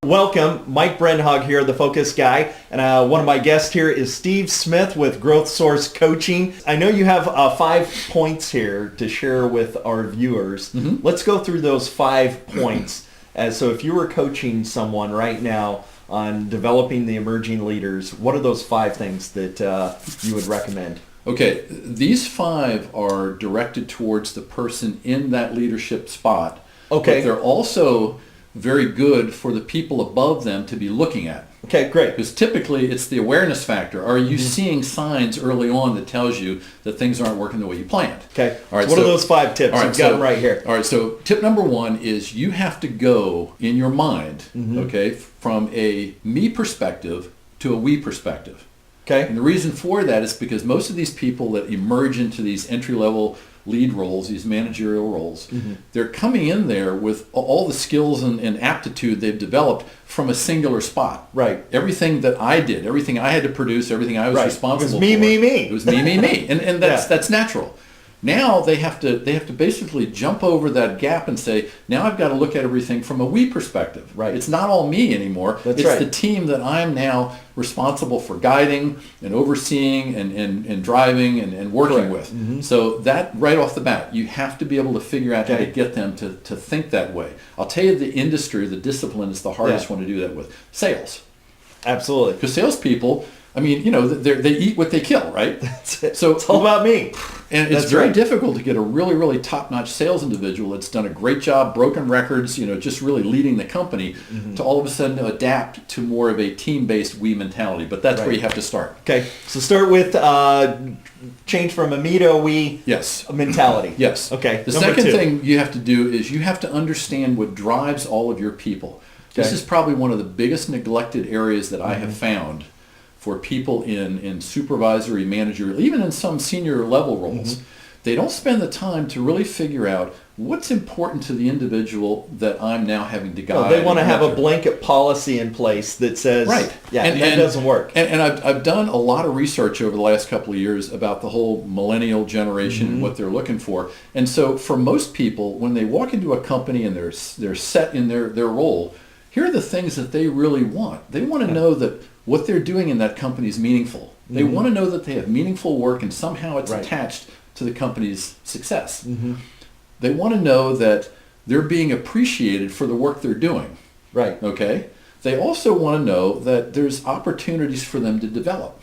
welcome. Mike Brenhaug here, the Focus Guy. And one of my guests here is Steve Smith with GrowthSource Coaching. I know you have 5 points here to share with our viewers. Let's go through those 5 points. So if you were coaching someone right now on developing the emerging leaders, what are those 5 things that you would recommend? Okay, these 5 are directed towards the person in that leadership spot. Okay. But they're also very good for the people above them to be looking at. Okay, great. Because typically it's the awareness factor. Are you seeing signs early on that tells you that things aren't working the way you planned? Okay. All right, so what are those 5 tips? All right, You've got them right here. All right, so tip number 1 is you have to go in your mind, okay, from a me perspective to a we perspective. Okay. And the reason for that is because most of these people that emerge into these entry-level lead roles, these managerial roles, they're coming in there with all the skills and aptitude they've developed from a singular spot. Right. Everything that I did, everything I had to produce, everything I was responsible for. It was me. It was me. And that's natural. Now they have to basically jump over that gap and say, now I've got to look at everything from a we perspective. Right. It's not all me anymore. That's it's right. the team that I'm now responsible for guiding and overseeing and driving and working with. So that right off the bat, you have to be able to figure out how to get them to think that way. I'll tell you the industry, the discipline is the hardest one to do that with. Sales. Absolutely. Because salespeople, I mean, you know, they eat what they kill, right? That's it. So it's all about me. And it's very difficult to get a really, really top-notch sales individual that's done a great job, broken records, you know, just really leading the company to all of a sudden adapt to more of a team-based we mentality. But that's where you have to start. Okay, so start with change from a me to a we mentality. Yes. Okay. The second thing you have to do is you have to understand what drives all of your people. This is probably one of the biggest neglected areas that I have found for people in supervisory, managerial, even in some senior level roles. They don't spend the time to really figure out what's important to the individual that I'm now having to guide. Well, they want to have a blanket policy in place that says, and that doesn't work. And I've done a lot of research over the last couple of years about the whole millennial generation and what they're looking for. And so for most people, when they walk into a company and they're set in their role, here are the things that they really want. They want to know that what they're doing in that company is meaningful. They want to know that they have meaningful work and somehow it's attached to the company's success. They want to know that they're being appreciated for the work they're doing. Right. Okay? They also want to know that there's opportunities for them to develop.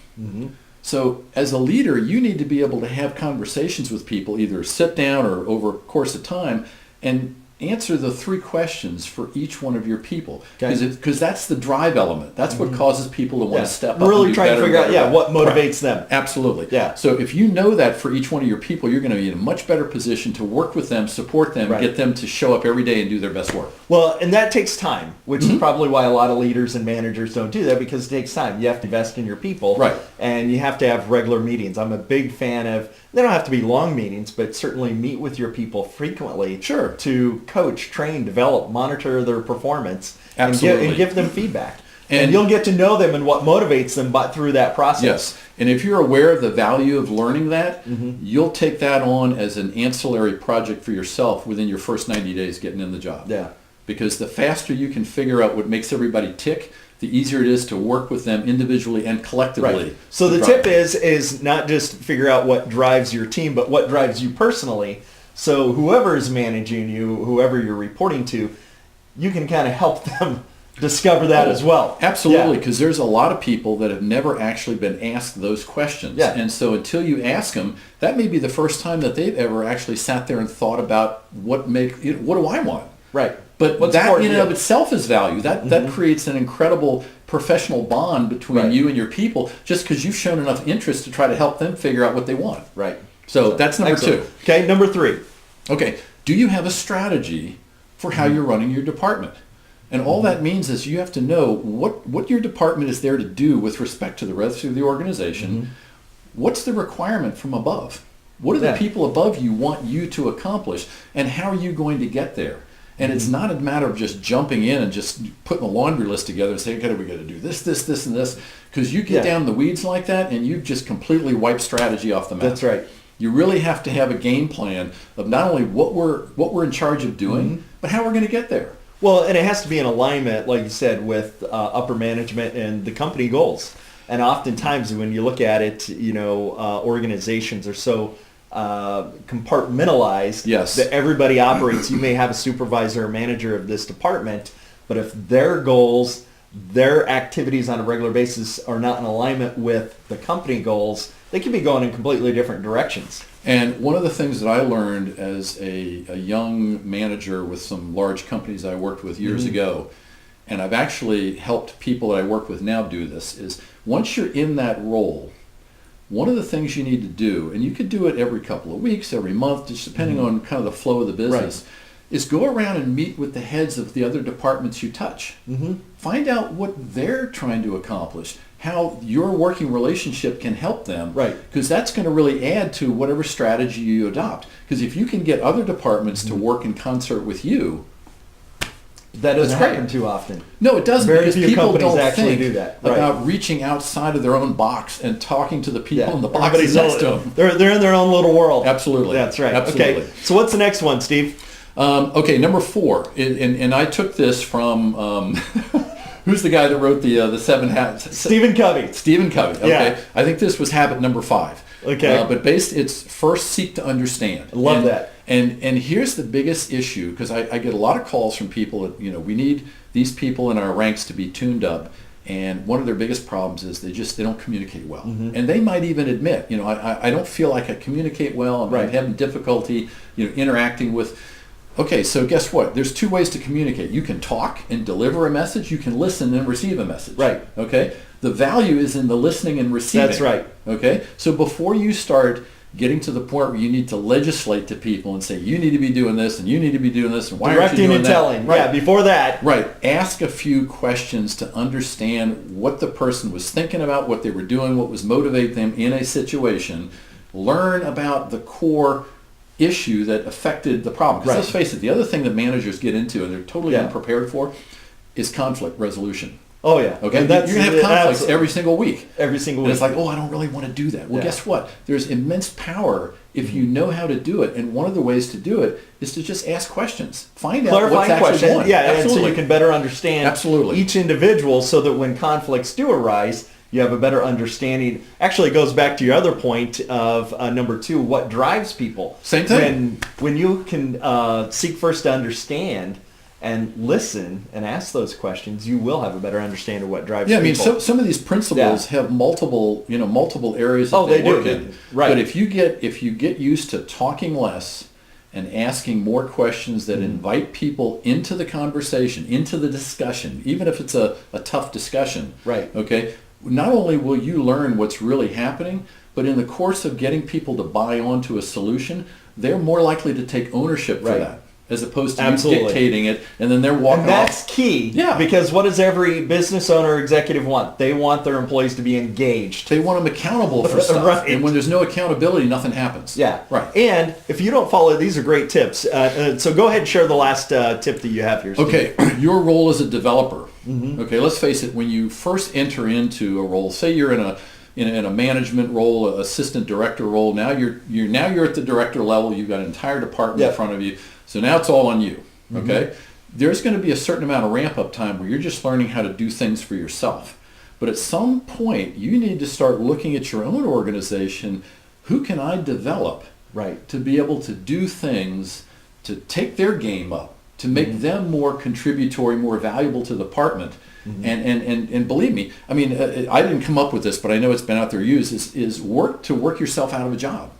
So as a leader, you need to be able to have conversations with people, either sit down or over a course of time, and answer the 3 questions for each one of your people, because that's the drive element. That's what causes people to want to step up. Really and try to figure out what motivates them. Absolutely. Yeah. So if you know that for each one of your people, you're going to be in a much better position to work with them, support them, get them to show up every day and do their best work. Well, and that takes time, which is probably why a lot of leaders and managers don't do that, because it takes time. You have to invest in your people, and you have to have regular meetings. I'm a big fan of, they don't have to be long meetings, but certainly meet with your people frequently to coach, train, develop, monitor their performance, and give them feedback. And you'll get to know them and what motivates them through that process. Yes. And if you're aware of the value of learning that, you'll take that on as an ancillary project for yourself within your first 90 days getting in the job. Yeah. Because the faster you can figure out what makes everybody tick, the easier it is to work with them individually and collectively. Right. So the tip is not just figure out what drives your team, but what drives you personally. So whoever is managing you, whoever you're reporting to, you can kind of help them discover that as well. Absolutely, because there's a lot of people that have never actually been asked those questions. And so until you ask them, that may be the first time that they've ever actually sat there and thought about what do I want? Right. But that in and of itself is value. That creates an incredible professional bond between you and your people, just because you've shown enough interest to try to help them figure out what they want. Right. So that's number 2. Okay, number 3. Okay, do you have a strategy for how you're running your department? And all that means is you have to know what your department is there to do with respect to the rest of the organization. What's the requirement from above? What do the people above you want you to accomplish, and how are you going to get there? And it's not a matter of just jumping in and just putting a laundry list together and saying, okay, we got to do this, and this. Because you get down the weeds like that, and you've just completely wiped strategy off the map. That's right. You really have to have a game plan of not only what we're in charge of doing, but how we're going to get there. Well, and it has to be in alignment, like you said, with upper management and the company goals. And oftentimes when you look at it, organizations are so compartmentalized that everybody operates. You may have a supervisor or manager of this department, but if their goals, their activities on a regular basis are not in alignment with the company goals, they can be going in completely different directions. And one of the things that I learned as a young manager with some large companies I worked with years ago, and I've actually helped people that I work with now do this, is once you're in that role, one of the things you need to do, and you could do it every couple of weeks, every month, just depending on kind of the flow of the business, is go around and meet with the heads of the other departments you touch. Find out what they're trying to accomplish, how your working relationship can help them, because that's going to really add to whatever strategy you adopt. Because if you can get other departments to work in concert with you, that doesn't happen too often. No, it doesn't. Very because few people companies don't actually think do that. about reaching outside of their own box and talking to the people in the box next to them. They're in their own little world. Absolutely. That's right. Absolutely. Okay. So what's the next one, Steve? Okay, number 4, and I took this from who's the guy that wrote the Seven Habits? Stephen Covey. Stephen Covey. Okay, yeah. I think this was habit number 5. Okay, but it's first seek to understand. I love that. And here's the biggest issue, because I get a lot of calls from people that we need these people in our ranks to be tuned up. And one of their biggest problems is they don't communicate well. And they might even admit, I don't feel like I communicate well. I'm having difficulty, interacting with. Okay, so guess what? There's 2 ways to communicate. You can talk and deliver a message. You can listen and receive a message. Right. Okay? The value is in the listening and receiving. That's right. Okay? So before you start getting to the point where you need to legislate to people and say, you need to be doing this and you need to be doing this and why aren't you doing that? Directing and telling. Yeah, before that. Right. Ask a few questions to understand what the person was thinking about, what they were doing, what was motivating them in a situation. Learn about the core issue that affected the problem. Because let's face it, the other thing that managers get into and they're totally unprepared for is conflict resolution. Oh yeah. Okay. You're going to have conflicts every single week. Every single week. And it's like, I don't really want to do that. Well, guess what? There's immense power if you know how to do it. And one of the ways to do it is to just ask questions. Find out what's actually going on. Yeah, and so you can better understand each individual, so that when conflicts do arise, you have a better understanding. Actually, it goes back to your other point of number 2, what drives people. Same thing. When you can seek first to understand and listen and ask those questions, you will have a better understanding of what drives people. Yeah, I mean, some of these principles have multiple areas that they work in. Right. But if you get used to talking less and asking more questions that invite people into the conversation, into the discussion, even if it's a tough discussion. Right. Okay. Not only will you learn what's really happening, but in the course of getting people to buy onto a solution, they're more likely to take ownership for that, as opposed to you dictating it, and then they're walking off. And that's key, because what does every business owner or executive want? They want their employees to be engaged. They want them accountable for stuff. And when there's no accountability, nothing happens. Yeah. Right. And if you don't follow, these are great tips. So go ahead and share the last tip that you have here, Steve. Okay. Your role as a developer. Okay, let's face it, when you first enter into a role, say you're in a management role, an assistant director role, now you're at the director level, you've got an entire department in front of you, so now it's all on you. Okay? There's going to be a certain amount of ramp up time where you're just learning how to do things for yourself. But at some point, you need to start looking at your own organization. Who can I develop to be able to do things to take their game up, to make them more contributory, more valuable to the department? And believe me, I mean, I didn't come up with this, but I know it's been out there used, is work yourself out of a job.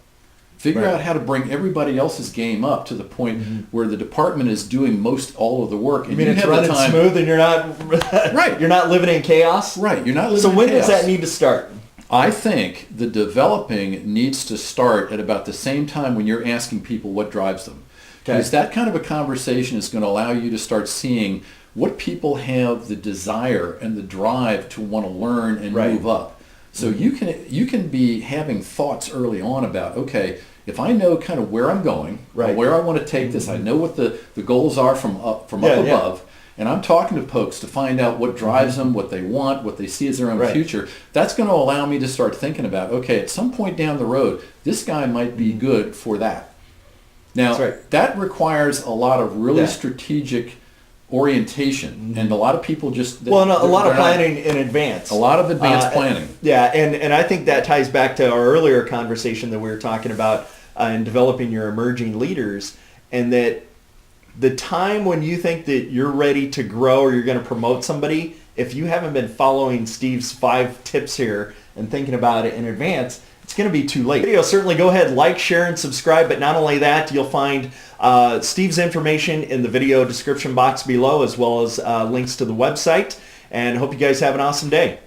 Figure out how to bring everybody else's game up to the point where the department is doing most all of the work. And you mean it's running smooth and you're not you're not living in chaos? Right, you're not living in chaos. So when does that need to start? I think the developing needs to start at about the same time when you're asking people what drives them. Because that kind of a conversation is going to allow you to start seeing what people have the desire and the drive to want to learn and move up. So you can be having thoughts early on about, okay, if I know kind of where I'm going, where I want to take this, I know what the goals are from up above, and I'm talking to folks to find out what drives them, what they want, what they see as their own future. That's going to allow me to start thinking about, okay, at some point down the road, this guy might be good for that. Now, that requires a lot of really strategic orientation, and a lot of people just a lot of planning in advance. A lot of advanced planning. Yeah, and I think that ties back to our earlier conversation that we were talking about in developing your emerging leaders, and that the time when you think that you're ready to grow or you're going to promote somebody, if you haven't been following Steve's 5 tips here and thinking about it in advance, it's going to be too late. Certainly go ahead, like, share, and subscribe. But not only that, you'll find Steve's information in the video description box below, as well as links to the website. And hope you guys have an awesome day.